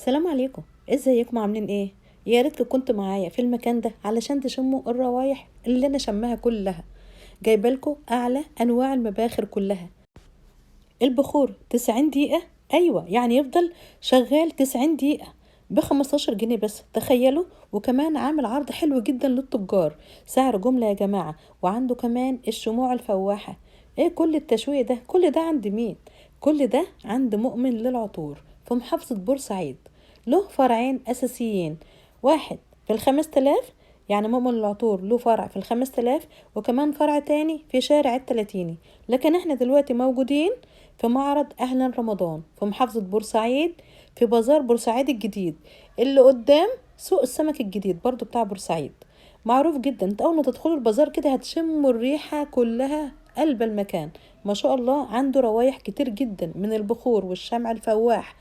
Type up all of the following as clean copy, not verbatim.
السلام عليكم. ازيكم عاملين ايه؟ يا ريت لو كنت معايا في المكان ده علشان تشموا الروايح اللي انا شمها كلها. جايبالكوا اعلى انواع المباخر كلها. البخور 90 دقيقة، ايوه يعني يفضل شغال 90 دقيقة ب15 جنيه بس، تخيلوا. وكمان عامل عرض حلو جدا للتجار، سعر جملة يا جماعة. وعنده كمان الشموع الفواحة. ايه كل التشويه ده؟ كل ده عند مين؟ كل ده عند مؤمن للعطور في محافظة بورسعيد. له فرعين اساسيين، واحد في ال5000، يعني مؤمن العطور له فرع في ال5000، وكمان فرع تاني في شارع التلاتيني. لكن احنا دلوقتي موجودين في معرض أهلا رمضان في محافظة بورسعيد، في بازار بورسعيد الجديد اللي قدام سوق السمك الجديد برضو بتاع بورسعيد. معروف جدا، انت اول ما تدخلوا البازار كده هتشموا الريحة كلها قلب المكان. ما شاء الله عنده روايح كتير جدا من البخور والشمع الفواح.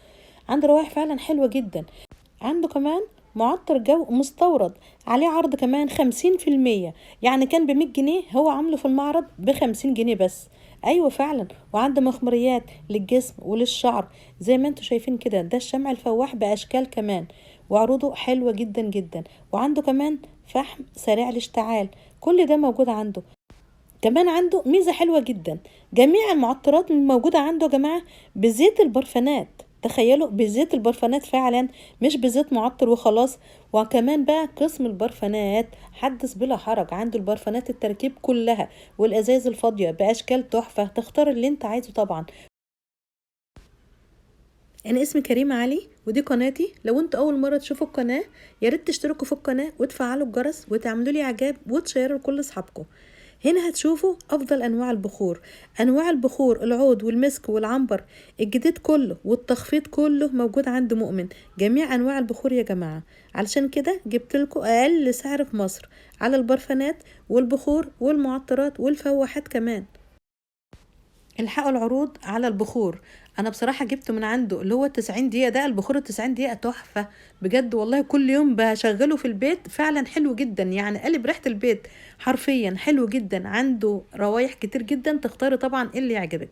عنده روايح فعلا حلوة جدا. عنده كمان معطر جو مستورد، عليه عرض كمان 50%. يعني كان ب100 جنيه، هو عامله في المعرض ب50 جنيه بس. ايوه فعلا. وعنده مخمريات للجسم وللشعر زي ما انتوا شايفين كده، ده الشمع الفواح باشكال كمان. وعروضه حلوة جدا جدا. وعنده كمان فحم سريع الاشتعال، كل ده موجود عنده. كمان عنده ميزة حلوة جدا، جميع المعطرات الموجودة عنده يا جماعة بزيت البرفانات. تخيلوا، بزيت البرفانات فعلا، مش بزيت معطر وخلاص. وكمان بقى قسم البرفانات حدث بلا حرج، عنده البرفانات التركيب كلها والازاز الفاضية باشكال تحفة، تختار اللي انت عايزه طبعا. انا اسمي كريمة علي ودي قناتي. لو انتوا اول مرة تشوفوا القناة يا ريت تشتركوا في القناة وتفعلوا الجرس وتعملوا لي اعجاب وتشيروا لكل اصحابكم. هنا هتشوفوا افضل انواع البخور، انواع البخور العود والمسك والعنبر الجديد كله، والتخفيض كله موجود عند مؤمن. جميع انواع البخور يا جماعة، علشان كده جبت لكم اقل سعر في مصر على البرفانات والبخور والمعطرات والفواحات كمان. الحقوا العروض على البخور. انا بصراحة جبته من عنده اللي هو 90 دقيقة، ده البخور 90 دقيقة تحفة بجد والله. كل يوم بشغله في البيت، فعلا حلو جدا، يعني قلب ريحة البيت حرفيا. حلو جدا، عنده روايح كتير جدا، تختاري طبعا اللي يعجبك.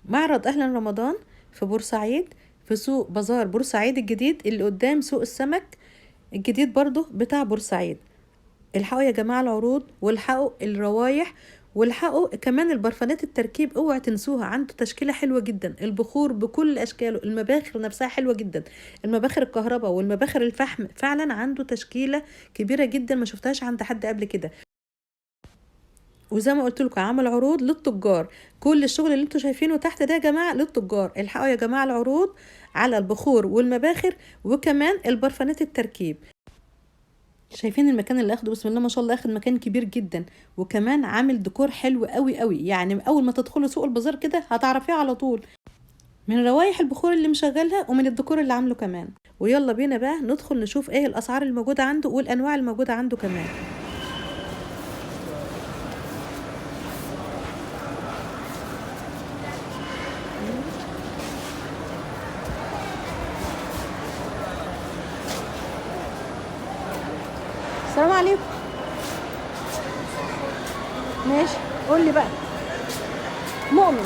معرض اهلا رمضان في بورسعيد، في سوق بازار بورسعيد الجديد اللي قدام سوق السمك الجديد برضو بتاع بورسعيد. الحقوا يا جماعة العروض، والحقوا الروايح، والحقوا كمان البرفانات التركيب، اوعى تنسوها. عنده تشكيلة حلوة جدا، البخور بكل اشكاله، المباخر نفسها حلوة جدا، المباخر الكهرباء والمباخر الفحم. فعلا عنده تشكيلة كبيرة جدا ما شفتهاش عند حد قبل كده. وزي ما قلت لكم عمل عروض للتجار. كل الشغل اللي انتوا شايفينه تحت ده يا جماعة للتجار. الحقوا يا جماعة العروض على البخور والمباخر وكمان البرفانات التركيب. شايفين المكان اللي اخده؟ بسم الله ما شاء الله، اخد مكان كبير جدا. وكمان عامل ديكور حلو قوي قوي، يعني اول ما تدخلوا سوق البازار كده هتعرفيه على طول من روايح البخور اللي مشغلها ومن الديكور اللي عامله كمان. ويلا بينا بقى ندخل نشوف ايه الاسعار الموجودة عنده والانواع الموجودة عنده كمان. السلام عليكم. ماشي، قول لي بقى. مؤمن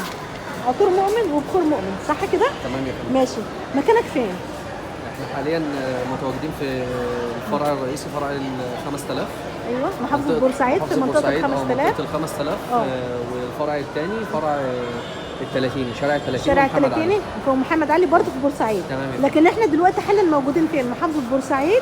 عطور مؤمن وبخور مؤمن، صح كده؟ تمام يا فندم. ماشي. مكانك فين؟ احنا حاليا متواجدين في الفرع الرئيسي، فرع ال 5000. ايوه، محافظة بورسعيد في منطقة بورسعيد، منطقة 5000. ال 5000. اه. والفرع الثاني فرع التلاتيني، شارع التلاتيني شارع ومحمد التلاتيني علي. في محمد علي برضه في بورسعيد. تمام يا فندم. لكن احنا دلوقتي حالا موجودين فين؟ محافظة بورسعيد.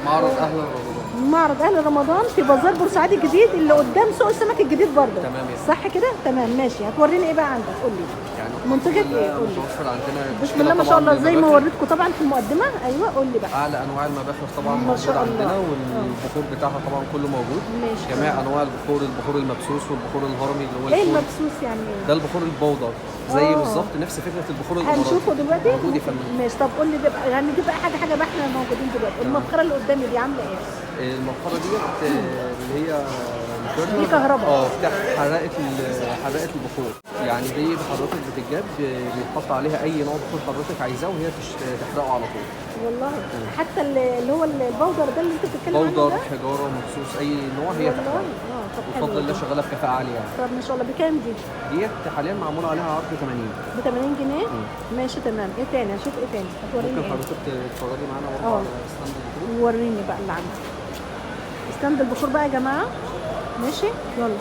معرض اهلا رمضان. معرض اهل رمضان في بازار بورسعيد الجديد اللي قدام سوق السمك الجديد برضه. تمام يا فندم. صح كده؟ تمام ماشي. هتوريني ايه بقى عندك؟ قول لي. يعني منتجك ايه؟ قول لي. متوفر عندنا بسم الله ما شاء الله زي ما وريتكم طبعا في المقدمة. ايوه قول لي بقى. اعلى انواع المباخر طبعا ما موجود شاء عندنا، الله. والبخور بتاعها طبعا كله موجود. ماشي. جميع انواع البخور، البخور المبسوس والبخور الهرمي اللي هو ايه الفول. المبسوس يعني ايه؟ ده البخور البودر، زي بالظبط نفس فكره البخور الاماراتي. هنشوفه دلوقتي. موجود يا فندم. ماشي. طب قول لي ده بقى، يعني دي بقى حاجه بقى احنا موجودين دلوقتي. المبخره اللي قدامي دي عامله ايه؟ المبخره ديت اللي هي دي كهرباء. بتاع حرقه البخور. يعني دي حضرتك بتتجاب بيتحط عليها اي نوع بخور حضرتك عايزاه وهي تحرقه على طول. والله حتى اللي هو البودر ده اللي انت بتتكلم عنه بودر، ده؟ حجاره، مخصوص، اي نوع هي والله تحرقه. طب حلو. بفضل الله شغاله بكفاءه عاليه يعني. طب ما شاء الله. بكام دي؟ ديت حاليا معمول عليها عرض 80. ب 80 جنيه؟ ماشي تمام. ايه تاني؟ اشوف ايه تاني؟ هتوريني ممكن ايه؟ حضرتك تتفرجي معانا برضه على ستاند البخور. وريني بقى اللي عندك. ستاند البخور بقى يا جماعه. ماشي يلا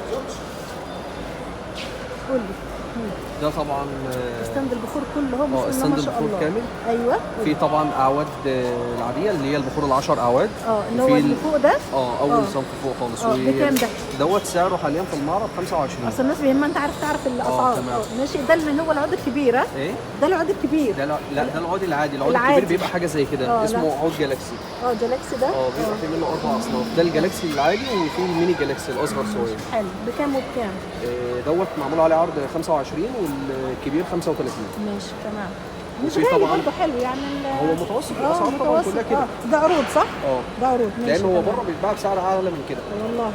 قول لي. ده طبعا ستاند البخور كله اهو، بسم الله ستاند ما شاء البخور الله. كامل. ايوه. في طبعا اعواد العاديه اللي هي البخور ال10 اعواد. اللي هو اللي فوق ده. اول صنف فوق خالص. بكام ده؟ دوت سعره حاليا في المعرض 25. اصل الناس بيهمها انت تعرف الاسعار. تمام. ماشي. ده اللي هو العود الكبير. ها؟ ايه؟ ده العود الكبير. لا ده العود العادي. العود الكبير بيبقى حاجه زي كده اسمه عود جالاكسي. جالاكسي ده. بيبقى في منه 4 اصناف. ده الجالاكسي العادي وفي الميني جالاكسي الاصغر شويه. حلو. بكام وبكام؟ دوت معمول عليه عرض 25 والكبير 35. ماشي تمام. مش غالي برضه، حلو يعني. هو متوسط الاسعار طبعا كلها كده. ده عروض صح؟ ده عروض. ماشي. لان هو بره بيتباع بسعر اعلى من كده. والله.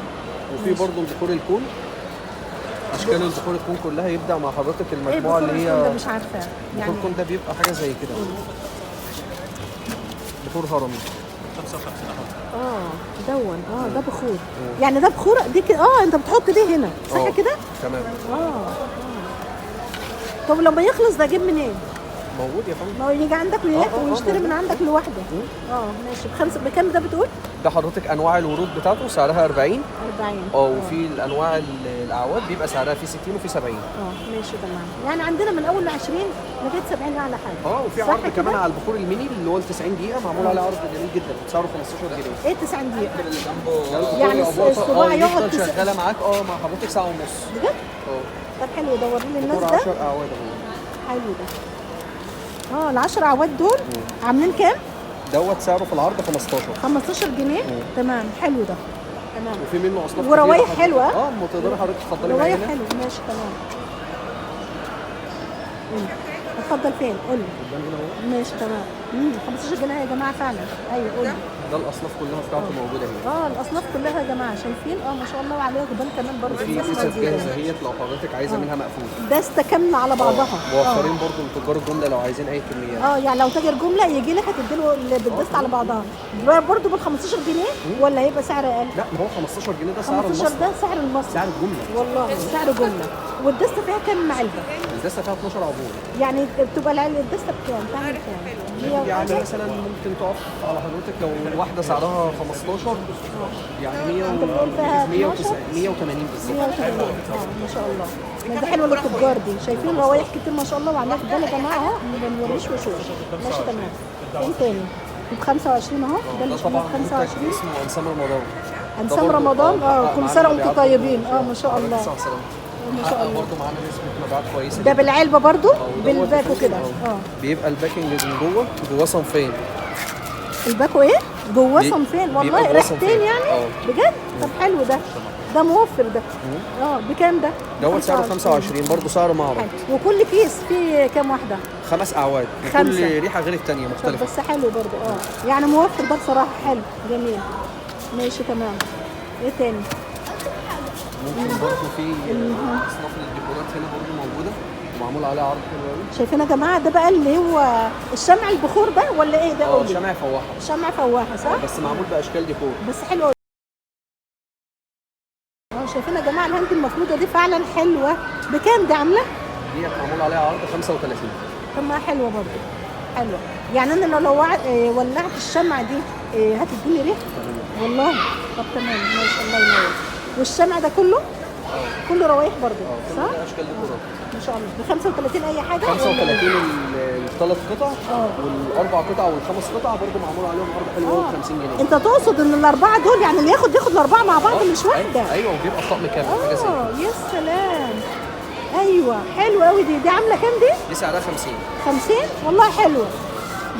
وفي برضه بخور الكون. اشكال البخور الكون كلها يبدا مع حضرتك المجموعه اللي هي ده مش عارفه يعني. بخور الكون ده بيبقى حاجه زي كده. بخور هرمي 55 ده بخور. يعني ده بخور دي كده. انت بتحط دي هنا صح كده؟ تمام. طب لما يخلص ده اجيب منين؟ موجود يا فندم. ما هو يجي عندك ويشتري من عندك لوحده. ماشي. بكام ده بتقول؟ ده حضرتك انواع الورود بتاعته سعرها 40. وفي الانواع الاعواد بيبقى سعرها في 60 وفي 70. ماشي تمام. يعني عندنا من اول 20 لغايه 70 اعلى حاجه. وفي عرض كمان على البخور الميني اللي هو ال 90 دقيقه معمول عليه عرض جميل جدا سعره 15 جنيه. ايه 90 دقيقه؟ يعني الصباع يقعد شغاله معاك مع حضرتك ساعه ونص. بجد؟ طب حلو. دور لي الناس ده. 10 اعواد حلو ده. ال10 اعواد دول عاملين كام؟ دوت سعره في العرض 15 جنيه. تمام. حلو ده. تمام. وفي منه اصناف وروايح حلوه. ما تقدري حضرتك تفضلي معايا روايح حلو. ماشي تمام. اتفضل فين؟ قول لي. ماشي تمام. 15 جنيه يا جماعه فعلا. ايوه قول لي. ده الاصناف كلها بتاعته موجوده هنا. الاصناف كلها يا جماعه شايفين. ما شاء الله وعليها جبال كمان برضه. في كيسه جاهزه هي لو حضرتك عايزه منها مقفول. ده استكمل على بعضها. موفرين برضه لتجار الجمله لو عايزين اي كميات. يعني لو تاجر جمله يجي لك هتدي له بالدست على بعضها برضه بال 15 جنيه ولا هيبقى سعر اقل؟ لا ما هو 15 جنيه ده سعر 15 ده سعر المصري. سعر الجمله. والله سعر جمله. والدسته فيها كام علبه؟ الدسته فيها 12 عبور. يعني بتبقى الدسته بكام؟ تعمل كام؟ يعني مثلا ممكن تقف على حضرتك لو الواحده سعرها 15 يعني 180 بالظبط. 180 ما شاء الله. ده حلوه للتجار دي. شايفين روايح كتير ما شاء الله وعليها جبال يا جماعه اهو. ما بنوريش وشوش. ماشي تمام. ايه تاني؟ ب 25 اهو. ده اللي طبعا 25 اسمه انسام رمضان. انسام رمضان. كل سنه وانتم طيبين. ما شاء الله. ما شاء الله. برضه معانا نسبه مبيعات كويسه. ده بالعلبه برضه بالباكو كده. بيبقى الباكنج من جوه صنفين. الباكو ايه؟ جواه صنفين. والله ريحتين يعني. بجد؟ طب حلو ده موفر ده. بكام ده؟ دوت سعره 25 برضه سعره معروض. وكل كيس فيه كام واحده؟ 5 اعواد. كل ريحه غير الثانيه مختلفه. بس حلو برضه. يعني موفر ده بصراحه. حلو جميل. ماشي تمام. ايه تاني؟ ممكن برضه في اصناف الديكورات هنا برضه موجوده ومعمول عليها عرض حلو قوي. شايفين يا جماعه ده بقى اللي هو الشمع البخور ده ولا ايه ده؟ شمع فواحه. شمع فواحه صح؟ بس معمول باشكال ديكور. بس حلو. شايفين يا جماعه الهند المفروضه دي فعلا حلوه. بكام دي عامله؟ دي معمول عليها عرض 35. طب ما حلوه برضه. حلوه. يعني انا لو ولعت الشمعه دي هتديني ريحه؟ والله. طب تمام ماشي. الله ينور. والشمع ده كله روايح برضه صح؟ اشكال ديكورات ما شاء الله. ب 35 اي حاجه؟ 35 الثلاث قطع والاربع قطع والخمس قطع برضه معمول عليهم عرض حلو قوي ب 50 جنيه. انت تقصد ان الاربعه دول يعني اللي ياخد الاربعه مع بعض مش واحده؟ ايوه وبيبقى طقم كامل حاجه زي كده. يا سلام. ايوه حلو قوي. دي عامله كام دي؟ دي سعرها 50. 50 والله حلوه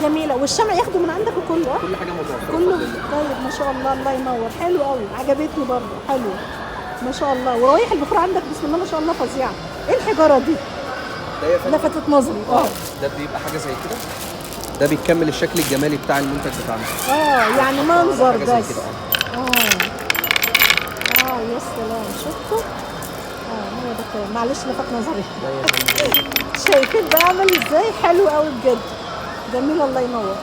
جميله. والشمع ياخدوا من عندك كله؟ كل حاجه متوفره كله. طيب ما شاء الله. الله ينور. حلو قوي. عجبتني برضه. حلو ما شاء الله. وروايح البخور عندك بسم الله ما شاء الله فظيعه. ايه الحجاره دي؟ لفتت نظري. ده بيبقى حاجه زي كده. ده بيكمل الشكل الجمالي بتاع المنتج بتاعنا. يعني منظر بس. يا سلام. تمام معلش لفت نظري. لا يا فندم. شايفين بعمل ازاي؟ حلو قوي بجد، جميل الله ينور.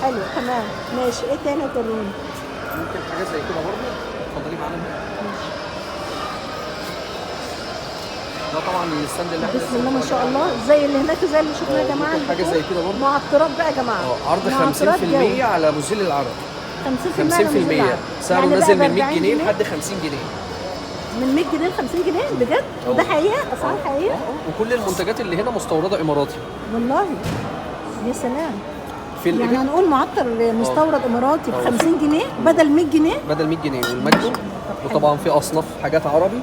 حلو تمام ماشي. ايه تاني يا كروني؟ ممكن حاجه زي كده برضه، اتفضلي معانا. ده طبعا الستاند اللي احنا بسم الله ما شاء الله، زي اللي هناك زي اللي شفناه يا جماعه. ممكن حاجه زي كده برضه. معطرات بقى يا جماعه. عرض معطرات 50% جو. على مزيل العرق. 50% على مزيل 50%، العرق. سعره يعني نازل بقى من 100 ب 40 جنيه لحد 50 جنيه. من 100 جنيه ل 50 جنيه بجد؟ وده حقيقه اسعار حقيقيه؟ وكل المنتجات اللي هنا مستورده اماراتي. والله يا سلام. في يعني الإبل هنقول معطر مستورد اماراتي ب 50 جنيه بدل 100 جنيه. بدل 100 جنيه والماجنوم. وطبعا في اصناف حاجات عربي.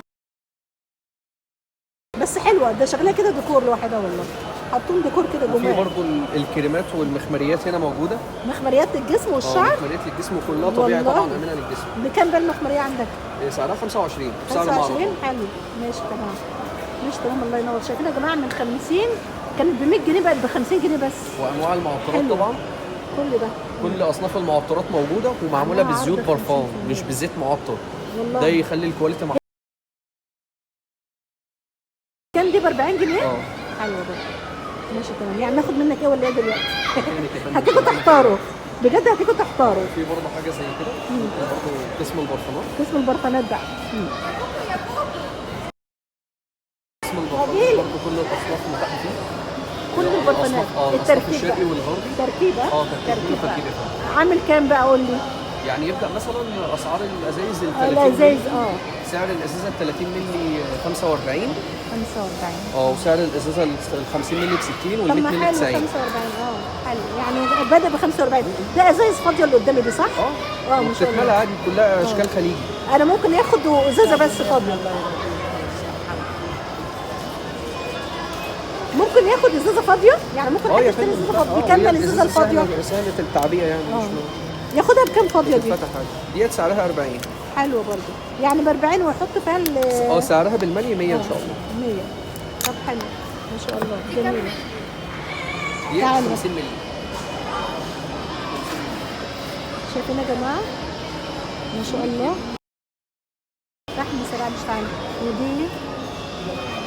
بس حلوه، ده شغلها كده ديكور لوحدها والله، حاطين ديكور كده وفي جمال. برضو الكريمات والمخمريات هنا موجوده. مخمريات الجسم والشعر. مخمريات للجسم كلها طبيعي والله. طبعا، امنه للجسم. بكام بقى المخمريه عندك؟ سعرها 25 بسعر 25 معرض. حلو ماشي تمام. ماشي تمام الله ينور. شايفين يا جماعه من 50 كانت ب 100 جنيه بقت ب 50 جنيه بس. وانواع المعطرات حلو. طبعا. كل ده كل اصناف المعطرات موجوده ومعموله عاملها بزيوت عرض برفان 50%. مش بزيت معطر. والله. ده يخلي الكواليتي كام دي ب 40 جنيه؟ اه. حلوه برضه. ماشي تمام. يعني ناخد منك ايه ولا ايه دلوقتي؟ كأنك يا فندم هتيجوا شغالين تحتاروا بجد، هتيجوا تحتاروا. في برضه حاجه زي كده. برضه قسم البرفانات. قسم البرفانات بقى. قسم البرفانات هجيلك. برضه كل الاصناف متاحه فيه. كل البرفانات. الأصناف التركيب الشرقي بقى. والغربي. تركيب ها؟ تركيب بقى. تركيب يا فندم. عامل كام بقى قول لي؟ يعني يبدا مثلا اسعار الازايز ال 30 الازايز مللي. سعر الازازه ال 30 مللي 45. 45. وسعر الازازه ال 50 مللي ب 60 وال طب 100 ما مللي ب حلو 90. 45 حلو يعني بدأ ب 45. ده ازايز فاضيه اللي قدامي دي صح؟ ما شاء وبتتملى الله. عادي كلها اشكال خليجي. انا ممكن ياخد ازازه بس فاضيه. ممكن ياخد ازازه فاضيه؟ يعني ممكن حد يا يشتري فندم. ازازه فاضيه يكمل الازازه الفاضيه. سهله التعبئه يعني مش ياخدها بكام فاضيه دي؟ بتتفتح عادي. ديت سعرها 40. حلوه برضه. يعني ب 40 ويحط فيها سعرها بالملي 100 ان شاء الله. 100. طب حلو ما شاء الله جميله. ديت تعالوا. 50 مللي. شايفين يا جماعه ما شاء الله. لحم سريع مش تعالى. ودي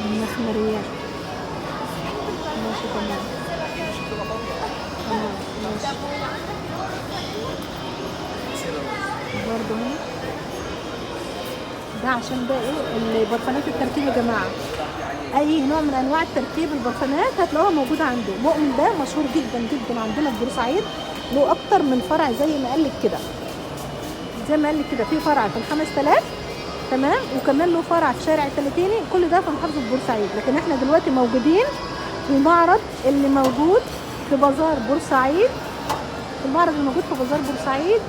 المخمريات. ماشي تمام. تمام ماشي. برضه هنا. ده عشان بقى ايه البرفانات التركيب يا جماعه. اي نوع من انواع التركيب البرفانات هتلاقوها موجوده عنده. مؤمن ده مشهور جدا جدا عندنا في بورسعيد، له اكتر من فرع زي ما قال لك كده. زي ما قال لك كده في فرع في ال 5000 تمام، وكمان له فرع في شارع التلاتيني، كل ده في محافظه بورسعيد. لكن احنا دلوقتي موجودين في المعرض اللي موجود في بازار بورسعيد، في المعرض اللي موجود في بازار بورسعيد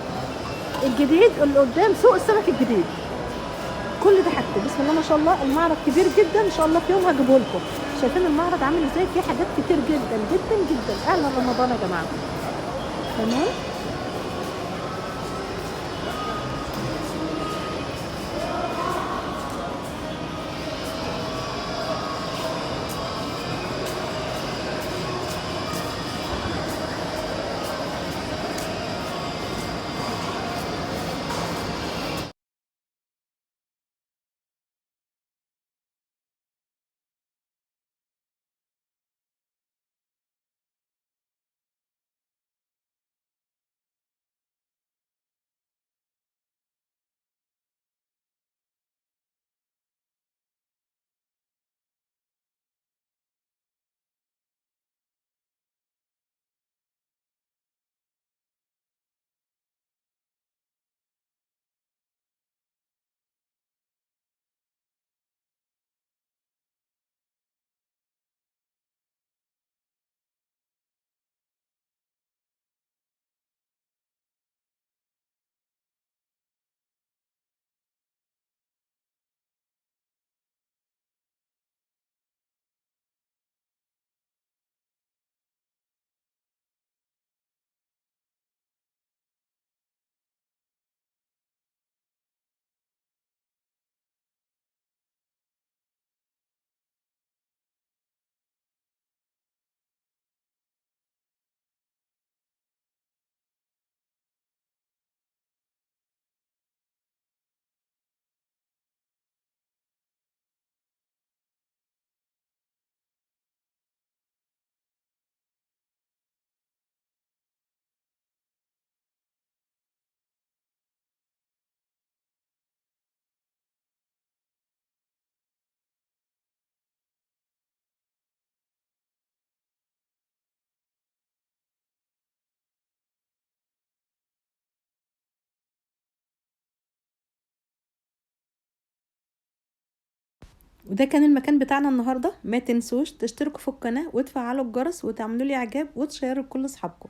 الجديد اللي قدام سوق السمك الجديد. كل ده حاجته بسم الله ما شاء الله. المعرض كبير جدا ان شاء الله، في يوم هجيبه لكم. شايفين المعرض عامل ازاي؟ فيه حاجات كتير جدا جدا جدا. اهلا رمضان يا جماعه. تمام. وده كان المكان بتاعنا النهارده. ما تنسوش تشتركوا في القناه وتفعلوا الجرس وتعملوا لي اعجاب وتشيروا لكل اصحابكم.